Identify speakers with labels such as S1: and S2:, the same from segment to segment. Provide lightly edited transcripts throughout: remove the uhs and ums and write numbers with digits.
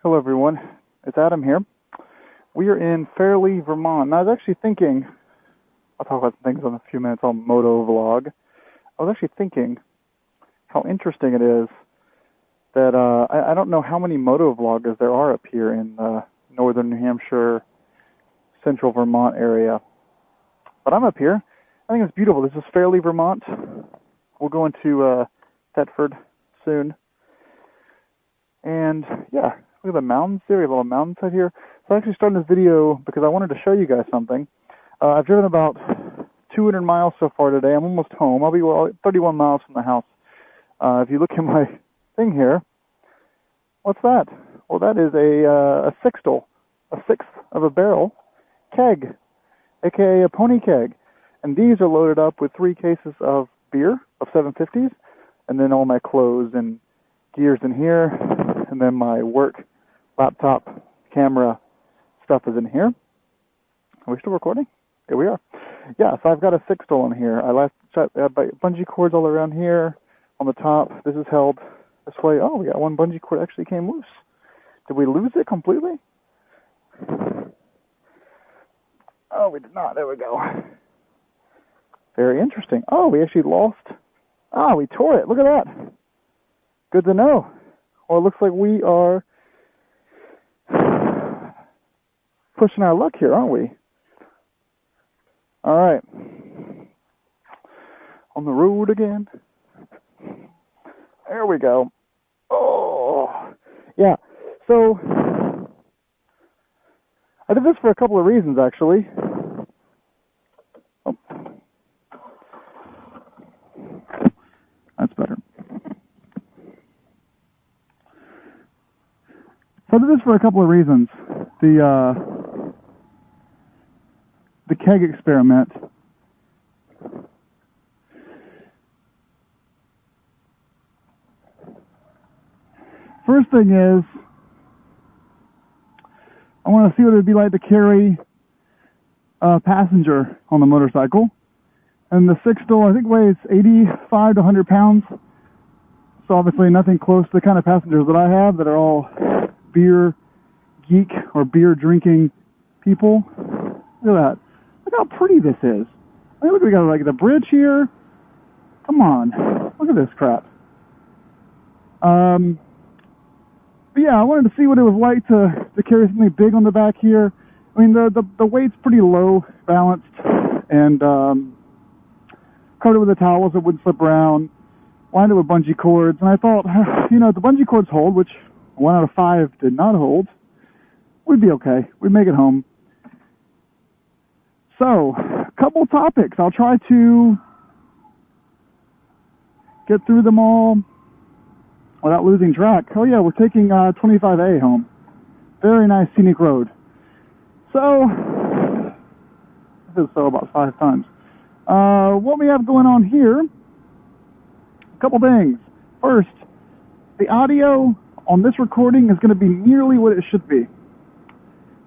S1: Hello everyone, it's Adam here. We are in Fairlee, Vermont. Now I was actually thinking, I'll talk about some things in a few minutes on MotoVlog. I was actually thinking how interesting it is that I don't know how many motovloggers there are up here in northern New Hampshire, central Vermont area. But I'm up here. I think it's beautiful. This is Fairlee, Vermont. We'll go into Thetford soon. And yeah, look at the mountains there. We have a little mountainside here. So I actually started this video because I wanted to show you guys something. I've driven about 200 miles so far today. I'm almost home. I'll be 31 miles from the house. If you look at my thing here, what's that? Well, that is a sixtel, a sixth of a barrel keg, aka a pony keg. And these are loaded up with 3 cases of beer, of 750s, and then all my clothes and gears in here, and then my work laptop camera stuff is in here. Are we still recording? Here we are. Yeah, so I've got a sixtel in here. I have bungee cords all around here on the top. This is held this way. Oh, we got one bungee cord actually came loose. Did we lose it completely? Oh, we did not. There we go. Very interesting. Oh, we actually lost. Ah, we tore it. Look at that. Good to know. Well, it looks like we are pushing our luck here, aren't we? All right. On the road again. There we go. Oh, yeah. So, I did this for a couple of reasons, actually. Oh. That's better. So I did this for a couple of reasons. The keg experiment. First thing is, I want to see what it would be like to carry a passenger on the motorcycle. And the sixtel, I think, weighs 85 to 100 pounds. So obviously nothing close to the kind of passengers that I have that are all beer geek or beer drinking people. Look at that. Look how pretty this is. I mean, look, we got like the bridge here. Come on. Look at this crap. But yeah, I wanted to see what it was like to carry something big on the back here. I mean, the weight's pretty low balanced and covered it with a towel so it wouldn't slip around. Lined it with bungee cords, and I thought, you know, if the bungee cords hold, which 1 out of 5 did not hold, we'd be okay. We'd make it home. So, a couple topics. I'll try to get through them all without losing track. Oh yeah, we're taking 25A home. Very nice scenic road. So, this is so about 5 times. What we have going on here, a couple things. First, the audio on this recording is going to be nearly what it should be.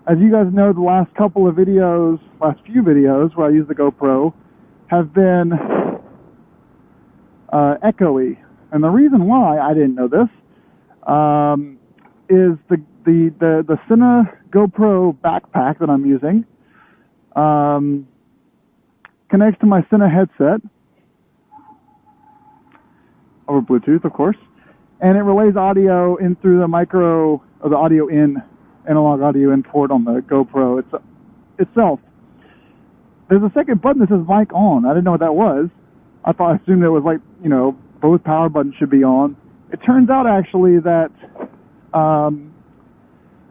S1: As you guys know, the last couple of videos, last few videos where I use the GoPro have been echoey. And the reason why I didn't know this is the Cine GoPro backpack that I'm using connects to my Cine headset over Bluetooth, of course, and it relays audio in through the micro or the audio in analog audio in port on the GoPro itself. There's a second button that says mic on. I didn't know what that was. I assumed it was like, you know, both power buttons should be on. It turns out actually that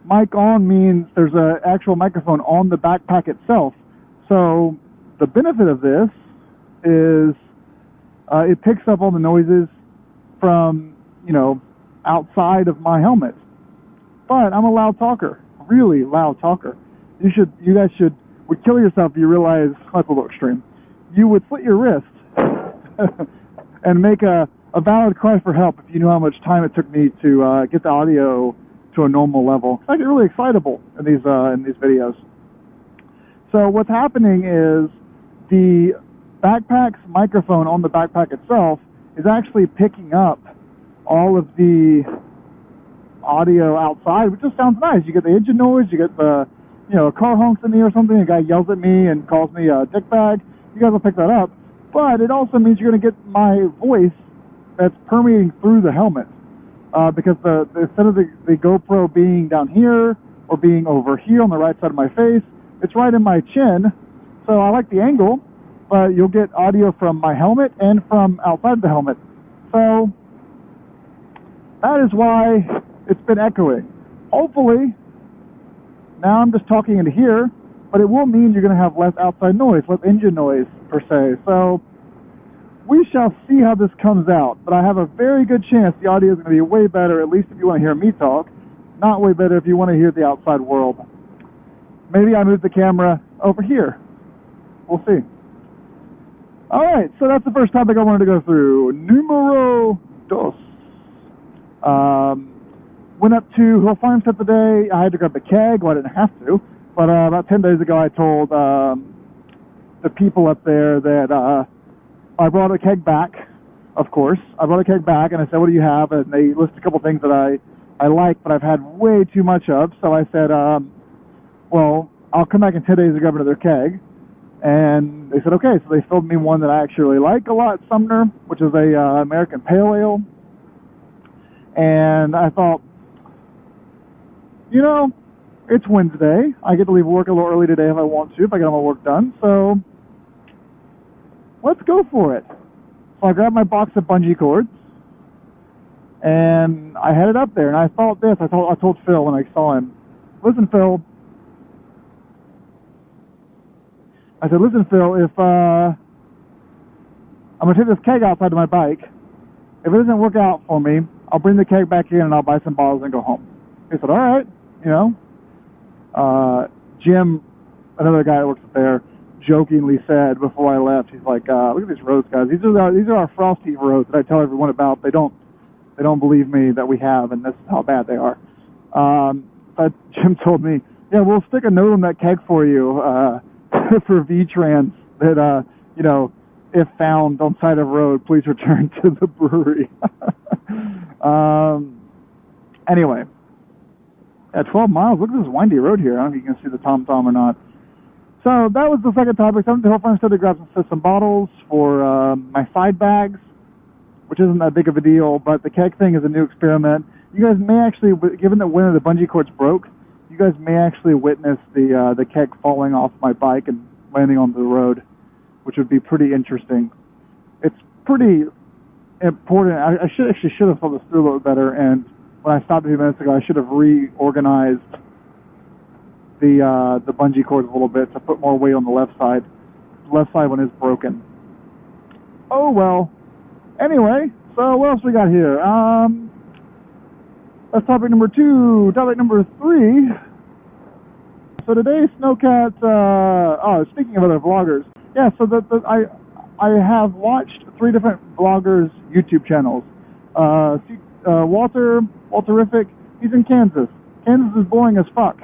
S1: mic on means there's an actual microphone on the backpack itself. So the benefit of this is it picks up all the noises from, you know, outside of my helmet. But I'm a loud talker, really loud talker. You guys would kill yourself if you realize, that's a little extreme. You would slit your wrist and make a valid cry for help if you knew how much time it took me to get the audio to a normal level. I get really excitable in these videos. So what's happening is the backpack's microphone on the backpack itself is actually picking up all of the audio outside, which just sounds nice. You get the engine noise, you get the, you know, a car honks at me or something, a guy yells at me and calls me a dickbag. You guys will pick that up. But it also means you're going to get my voice that's permeating through the helmet. Because instead of the GoPro being down here or being over here on the right side of my face, it's right in my chin. So I like the angle, but you'll get audio from my helmet and from outside the helmet. So that is why it's been echoing. Hopefully, now I'm just talking into here, but it will mean you're going to have less outside noise, less engine noise per se. So we shall see how this comes out, but I have a very good chance the audio is going to be way better, at least if you want to hear me talk. Not way better if you want to hear the outside world. Maybe I move the camera over here. We'll see. Alright, so that's the first topic I wanted to go through. Numero dos. Went up to Hill Farmstead today. I had to grab the keg. Well, I didn't have to, but about 10 days ago I told the people up there that I brought a keg back, of course. I brought a keg back, and I said, what do you have? And they listed a couple things that I like, but I've had way too much of. So I said, well, I'll come back in 10 days and grab another keg. And they said, okay. So they filled me one that I actually like a lot, Sumner, which is a American Pale Ale. And I thought, you know, it's Wednesday. I get to leave work a little early today if I want to, if I get all my work done. So let's go for it. So I grabbed my box of bungee cords, and I headed up there, and I thought this. I told Phil when I saw him, listen, Phil. I said, listen, Phil, if I'm going to take this keg outside to my bike. If it doesn't work out for me, I'll bring the keg back in, and I'll buy some bottles and go home. He said, all right, you know. Jim, another guy that works up there, jokingly said before I left, he's like, look at these roads, guys. These are our frosty roads that I tell everyone about. They don't believe me that we have, and this is how bad they are. But Jim told me, yeah, we'll stick a note on that keg for you for V-Trans that, you know, if found on side of road, please return to the brewery. Anyway, at 12 miles, look at this windy road here. I don't know if you can see the tom-tom or not. So that was the second topic. I went to Hill Farmstead to grab some bottles for my side bags, which isn't that big of a deal, but the keg thing is a new experiment. You guys may actually, given that one of the bungee cords broke, you guys may actually witness the keg falling off my bike and landing on the road, which would be pretty interesting. It's pretty important. I should have thought this through a little bit better, and when I stopped a few minutes ago, I should have reorganized the bungee cords a little bit to put more weight on the left side. The left side one is broken. Oh well. Anyway, so what else we got here? That's topic number 2. Topic number 3. So today, Snowcat. Speaking of other vloggers, yeah. So I have watched 3 different vloggers' YouTube channels. Walterific. He's in Kansas. Kansas is boring as fuck.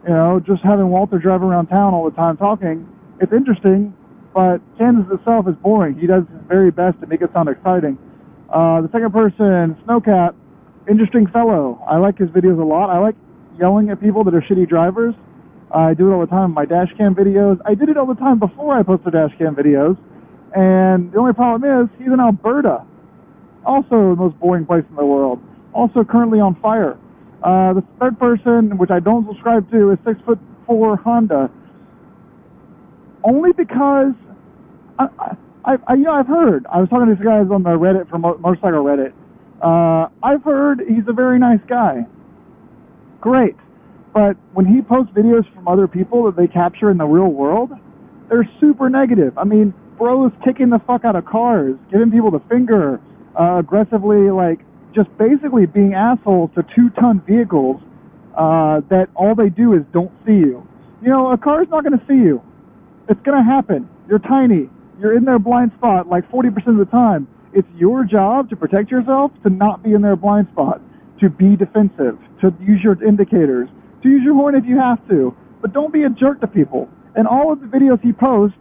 S1: You know, just having Walter drive around town all the time talking, it's interesting, but Kansas itself is boring. He does his very best to make it sound exciting. The second person, Snowcat, interesting fellow. I like his videos a lot. I like yelling at people that are shitty drivers. I do it all the time in my dash cam videos. I did it all the time before I posted dash cam videos. And the only problem is, he's in Alberta. Also the most boring place in the world. Also currently on fire. The third person, which I don't subscribe to, is 6'4" Honda. Only because I've heard. I was talking to these guys on the Reddit from Motorcycle Reddit. I've heard he's a very nice guy. Great. But when he posts videos from other people that they capture in the real world, they're super negative. I mean, bros kicking the fuck out of cars, giving people the finger, aggressively, like, just basically being assholes to 2-ton vehicles that all they do is don't see you. You know, a car's not going to see you. It's going to happen. You're tiny. You're in their blind spot like 40% of the time. It's your job to protect yourself, to not be in their blind spot, to be defensive, to use your indicators, to use your horn if you have to. But don't be a jerk to people. And all of the videos he posts,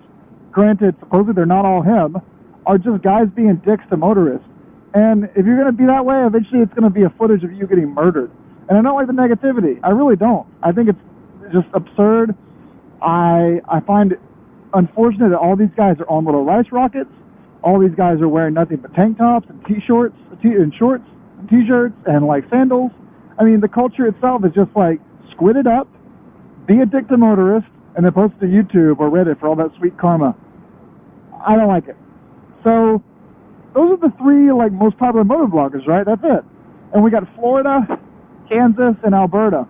S1: granted, supposedly they're not all him, are just guys being dicks to motorists. And if you're going to be that way, eventually it's going to be a footage of you getting murdered. And I don't like the negativity. I really don't. I think it's just absurd. I find it unfortunate that all these guys are on little rice rockets. All these guys are wearing nothing but tank tops and shorts and t-shirts and like sandals. I mean, the culture itself is just like squid it up, be a dick to motorists, and then post it to YouTube or Reddit for all that sweet karma. I don't like it. So those are the three like most popular motovloggers, right? That's it. And we got Florida, Kansas, and Alberta.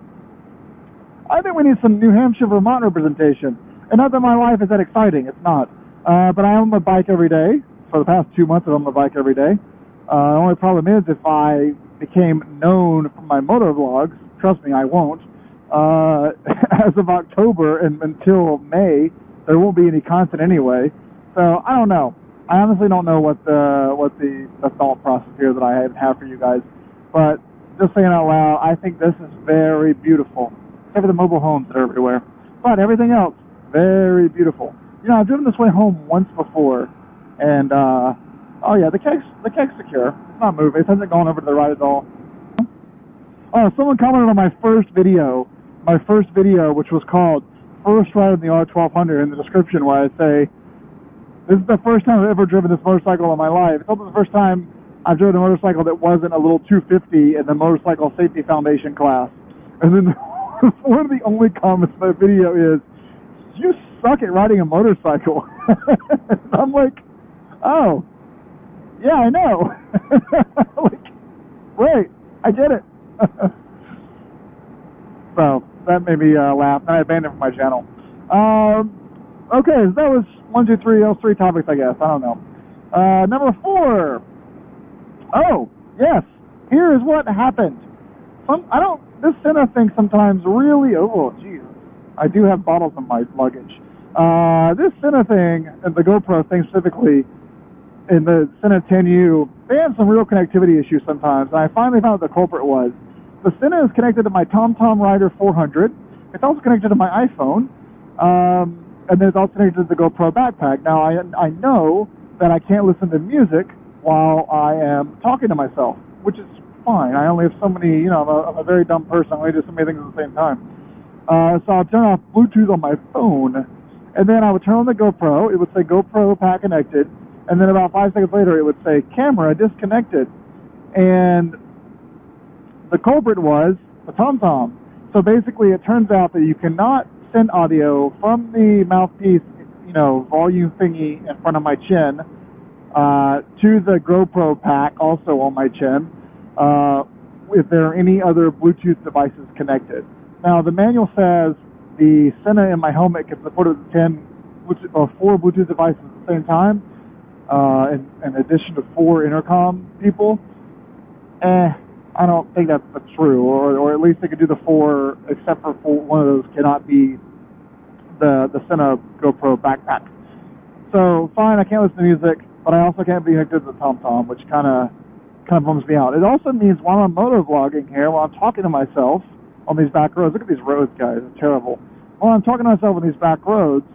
S1: I think we need some New Hampshire, Vermont representation. And not that my life is that exciting, it's not. But I own my bike every day. For the past 2 months, I've owned my bike every day. The only problem is if I became known for my motovlogs, trust me, I won't. As of October and until May, there won't be any content anyway. So I don't know. I honestly don't know what the thought process here that I have for you guys. But just saying out loud, I think this is very beautiful. Except for the mobile homes that are everywhere. But everything else, very beautiful. You know, I've driven this way home once before, and oh yeah, the keg's secure. It's not moving. It hasn't gone over to the right at all. Oh, someone commented on my first video, which was called First Ride in the R1200, in the description, where I say, this is the first time I've ever driven this motorcycle in my life. It's also the first time I've driven a motorcycle that wasn't a little 250 in the Motorcycle Safety Foundation class. And then one of the only comments in my video is, you suck at riding a motorcycle. I'm like, oh, yeah, I know. Like, wait, I did it. So that made me laugh, and I abandoned from my channel. Okay, so that was 1, 2, 3. That was 3 topics, I guess. I don't know. Number 4. Oh, yes. Here is what happened. This Senna thing sometimes really, oh, Jesus. I do have bottles in my luggage. This Senna thing, and the GoPro thing specifically, in the Senna 10U, they have some real connectivity issues sometimes, and I finally found out what the culprit was. The Senna is connected to my TomTom Rider 400. It's also connected to my iPhone, and then it's also connected to the GoPro backpack. Now, I know that I can't listen to music while I am talking to myself, which is fine. I only have so many, you know, I'm a very dumb person. I only do so many things at the same time. So I'll turn off Bluetooth on my phone, and then I would turn on the GoPro. It would say GoPro pack connected, and then about 5 seconds later, it would say camera disconnected. And the culprit was the TomTom. So basically, it turns out that you cannot send audio from the mouthpiece, you know, volume thingy in front of my chin to the GoPro pack, also on my chin, if there are any other Bluetooth devices connected. Now, the manual says the Senna in my helmet can support 4 Bluetooth devices at the same time, in addition to 4 intercom people. I don't think that's true, or at least they could do the 4, except for one of those cannot be the Senna GoPro backpack. So, fine, I can't listen to music, but I also can't be connected to the TomTom, which kind of bums me out. It also means while I'm motovlogging here, while I'm talking to myself on these back roads, look at these roads, guys, it's terrible. While I'm talking to myself on these back roads,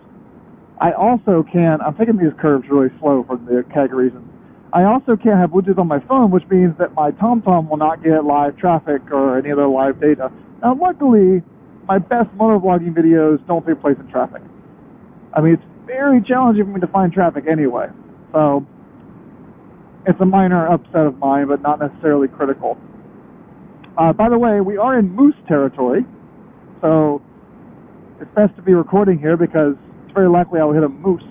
S1: I also can't, I'm taking these curves really slow for the keg reasons. I also can't have Bluetooth on my phone, which means that my TomTom will not get live traffic or any other live data. Now, luckily, my best motovlogging videos don't take place in traffic. I mean, it's very challenging for me to find traffic anyway. So, it's a minor upset of mine, but not necessarily critical. By the way, we are in moose territory, so it's best to be recording here because it's very likely I will hit a moose.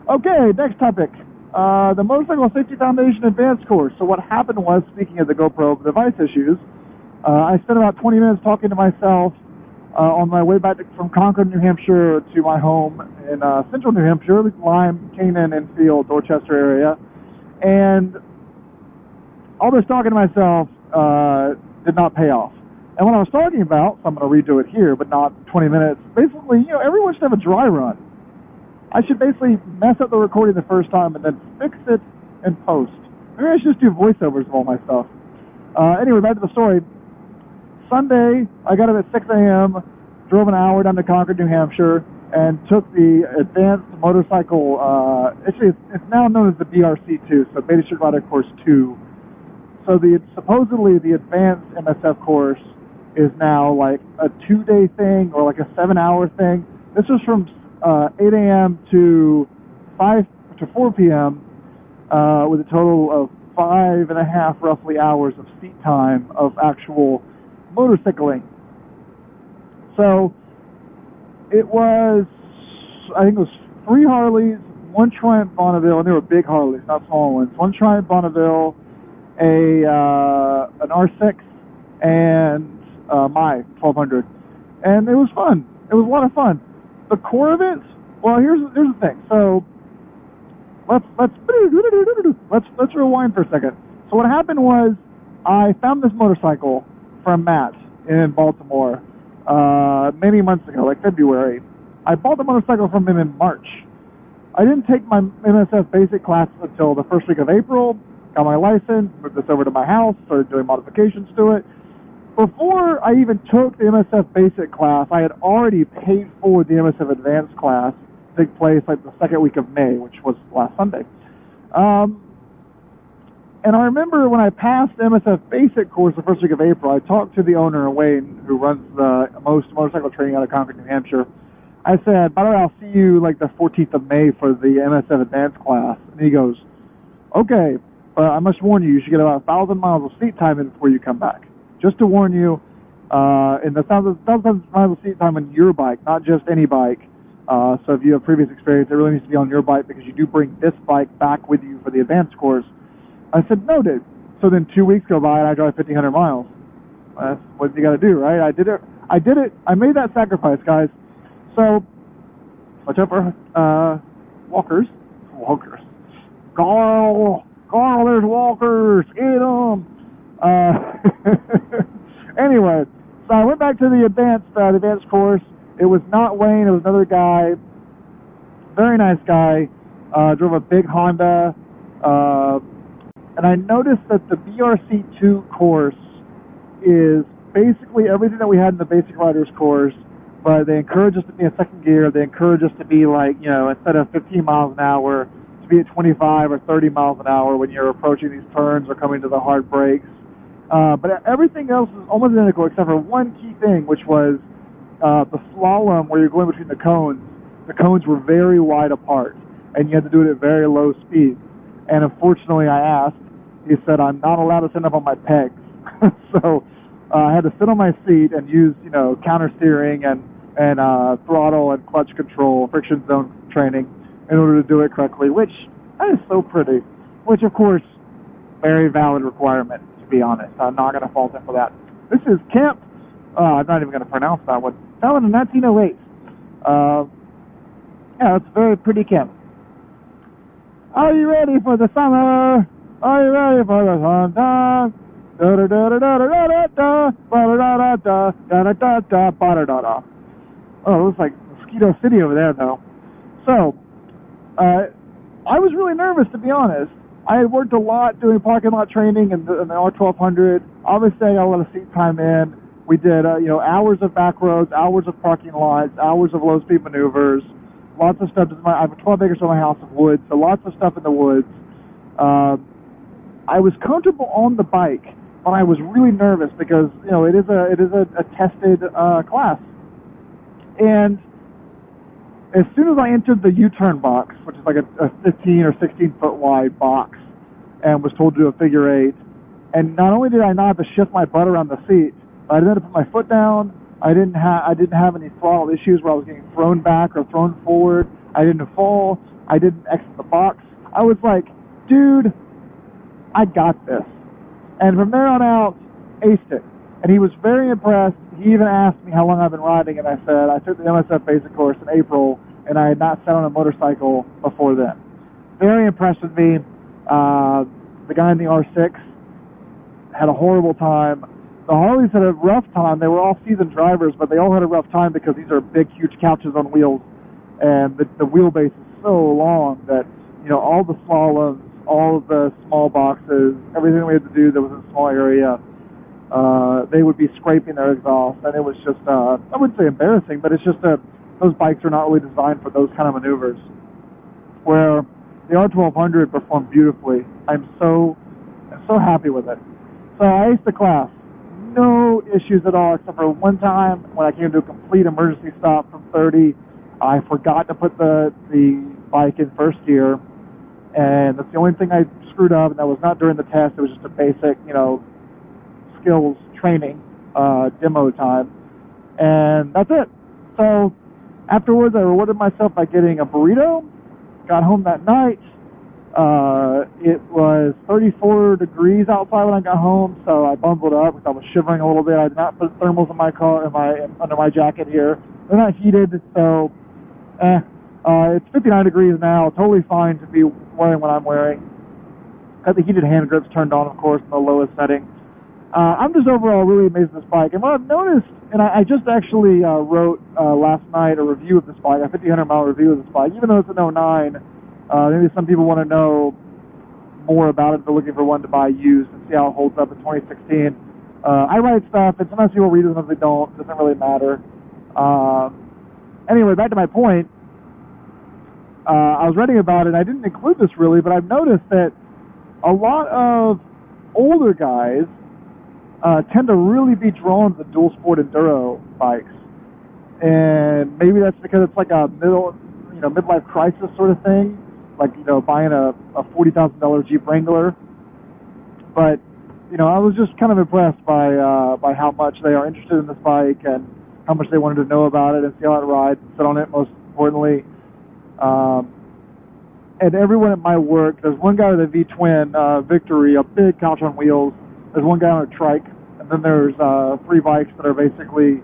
S1: Okay, next topic. The Motorcycle Safety Foundation Advanced Course. So what happened was, speaking of the GoPro device issues, I spent about 20 minutes talking to myself on my way back from Concord, New Hampshire to my home in central New Hampshire, Lyme, Canaan, Enfield, Dorchester area. And all this talking to myself did not pay off. And what I was talking about, so I'm going to redo it here, but not 20 minutes, basically, you know, everyone should have a dry run. I should basically mess up the recording the first time and then fix it in post. Maybe I should just do voiceovers of all my stuff. Anyway, back to the story. Sunday, I got up at 6 a.m., drove an hour down to Concord, New Hampshire, and took the Advanced Motorcycle, actually it's now known as the BRC2, so Beta Street Rider Course 2. So supposedly the Advanced MSF course is now like a 2-day thing or like a 7-hour thing. This was from 8 a.m. to 4 p.m. With a total of 5.5 roughly hours of seat time of actual motorcycling. So it was, I think it was 3 Harleys, 1 Triumph Bonneville, and they were big Harleys, not small ones. 1 Triumph Bonneville, an R6, and my 1200, and it was fun. It was a lot of fun. The core of it, well, here's the thing. So let's rewind for a second. So what happened was I found this motorcycle from Matt in Baltimore many months ago, like February. I bought the motorcycle from him in March. I didn't take my MSF basic class until the first week of April. Got my license, moved this over to my house, started doing modifications to it. Before I even took the MSF basic class, I had already paid for the MSF advanced class to take place like the second week of May, which was last Sunday. And I remember when I passed the MSF basic course the first week of April, I talked to the owner, Wayne, who runs the most motorcycle training out of Concord, New Hampshire. I said, by the way, I'll see you like the 14th of May for the MSF advanced class. And he goes, okay, but I must warn you, you should get about 1,000 miles of seat time in before you come back. Just to warn you, in the 1,000 miles of seat time on your bike, not just any bike. So if you have previous experience, it really needs to be on your bike because you do bring this bike back with you for the advanced course. I said, noted. So then 2 weeks go by and I drive 1,500 miles. That's what you got to do, right? I did it. I made that sacrifice, guys. So, watch out for walkers. Carl, there's walkers. Get them. Anyway, so I went back to the advanced course. It was not Wayne. It was another guy. Very nice guy. Drove a big Honda. And I noticed that the BRC2 course is basically everything that we had in the basic riders course, but they encourage us to be in second gear. They encourage us to be like, instead of 15 miles an hour, to be at 25 or 30 miles an hour when you're approaching these turns or coming to the hard brakes. But everything else is almost identical except for one key thing, which was the slalom where you're going between the cones. The cones were very wide apart, and you had to do it at very low speed. And unfortunately, I asked. He said, I'm not allowed to sit up on my pegs. So I had to sit on my seat and use, counter steering and throttle and clutch control, friction zone training in order to do it correctly, which that is so pretty. Which, of course, very valid requirement, to be honest. I'm not going to fault him for that. This is Camp. I'm not even going to pronounce that one. That one in 1908. Yeah, it's a very pretty camp. Are you ready for the summer? Are you ready for the summer? Oh, it looks like Mosquito City over there, though. So, I was really nervous, to be honest. I had worked a lot doing parking lot training in the R1200. Obviously, I got a lot of seat time in. We did, hours of back roads, hours of parking lots, hours of low-speed maneuvers, lots of stuff. I have 12 acres from my house of woods, so lots of stuff in the woods. I was comfortable on the bike, but I was really nervous because, it is a tested class. And as soon as I entered the U-turn box, which is like a 15 or 16 foot wide box, and was told to do a figure 8, and not only did I not have to shift my butt around the seat, but I didn't have to put my foot down. I didn't have any throttle issues where I was getting thrown back or thrown forward. I didn't fall. I didn't exit the box. I was like, dude, I got this. And from there on out, aced it. And he was very impressed. He even asked me how long I've been riding, and I said I took the MSF basic course in April, and I had not sat on a motorcycle before then. Very impressed with me. The guy in the R6 had a horrible time. The Harleys had a rough time. They were all seasoned drivers, but they all had a rough time because these are big, huge couches on wheels, and the wheelbase is so long that, all the slaloms, all of the small boxes, everything we had to do that was in a small area, they would be scraping their exhaust, and it was just, I wouldn't say embarrassing, but it's just those bikes are not really designed for those kind of maneuvers, where the R1200 performed beautifully. I'm so happy with it. So I aced the class. no issues at all, except for one time when I came to a complete emergency stop from 30. I forgot to put the bike in first gear, and that's the only thing I screwed up, and that was not during the test. It was just a basic, skills training demo time, and that's it. So afterwards, I rewarded myself by getting a burrito. Got home that night. It was 34 degrees outside when I got home, so I bundled up because I was shivering a little bit. I did not put thermals in my car, under my jacket here. They're not heated, so it's 59 degrees now. Totally fine to be wearing what I'm wearing. Got the heated hand grips turned on, of course, in the lowest setting. I'm just overall really amazed with this bike. And what I've noticed, and I just actually wrote last night a review of this bike, a 1,500-mile review of this bike, even though it's an 09. Maybe some people want to know more about it. They're looking for one to buy used and see how it holds up in 2016. I write stuff, and sometimes people read it, sometimes they don't. It doesn't really matter. Anyway, back to my point. I was writing about it. I didn't include this really, but I've noticed that a lot of older guys tend to really be drawn to the dual sport enduro bikes, and maybe that's because it's like a midlife crisis sort of thing, like buying a $40,000 Jeep Wrangler. But I was just kind of impressed by how much they are interested in this bike and how much they wanted to know about it and see how it rides and sit on it, most importantly. And everyone at my work, there's one guy with a V-twin Victory, a big couch on wheels. There's one guy on a trike, and then there's 3 bikes that are basically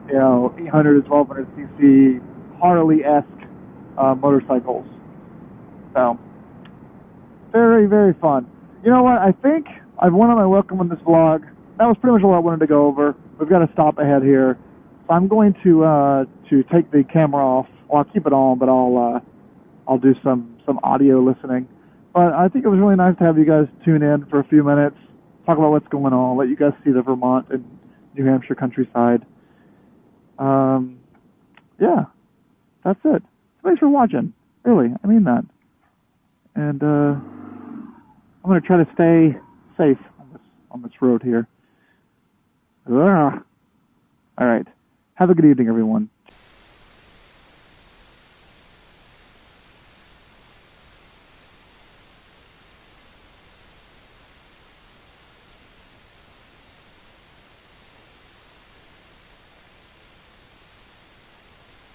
S1: 800 to 1200 cc Harley-esque motorcycles. So very, very fun. You know what? I think I've won on my welcome on this vlog. That was pretty much all I wanted to go over. We've got to stop ahead here, so I'm going to take the camera off. Well, I'll keep it on, but I'll do some audio listening. But I think it was really nice to have you guys tune in for a few minutes, talk about what's going on, let you guys see the Vermont and New Hampshire countryside. Yeah, that's it. Thanks for watching. Really, I mean that. And I'm going to try to stay safe on this road here. All right. Have a good evening, everyone.